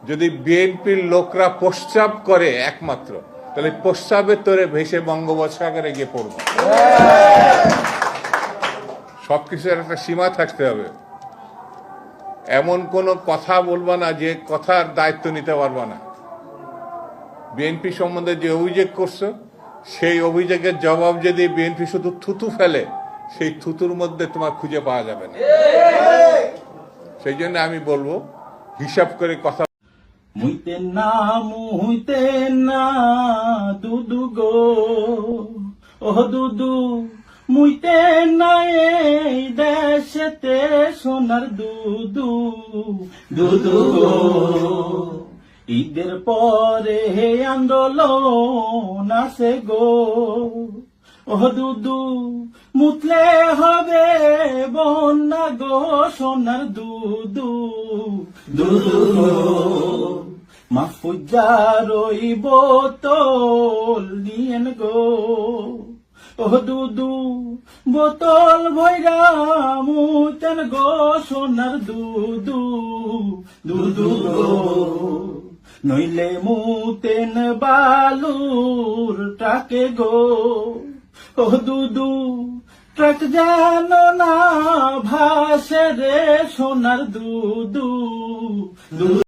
যদি বিএনপির লোকরা প্রস্রাব করে একমাত্র, তাহলে প্রস্রাবের তোরে ভেসে বঙ্গোপসাগরে গিয়ে পড়বে। সবকিছুর একটা সীমা থাকতে হবে। এমন কোনো কথা বলবা না যে কথার দায়িত্ব নিতে পারবা না। বিএনপি সম্বন্ধে যে অভিযোগ করছো, সেই অভিযোগের জবাব যদি বিএনপি শুধু থুতু ফেলে, সেই থুতুর মধ্যে তোমার খুঁজে পাওয়া যাবে না। সেই জন্য আমি বলবো হিসাব করে কথা। মুইতে না দুদু গো, ও দুদু মুইতে না এই দেশেতে সোনার দুদু, দুদু গো। ঈদের পরে আন্দোলন আছে গো, ও দুদু মুতলে হবে বন্যা গো সোনার দুদু, দুদু গো। মাহফুজার ওই বোতল নিয়েন গো, ও দুদু বোতল ভৈরা মুতেন গো সোনার দুদু, দুদু গো। নইলে মুতেন বালুর ট্রাকে গো, ও দুদু ট্রাক জানো না ভাসে রে সোনার দুদু, দুদু।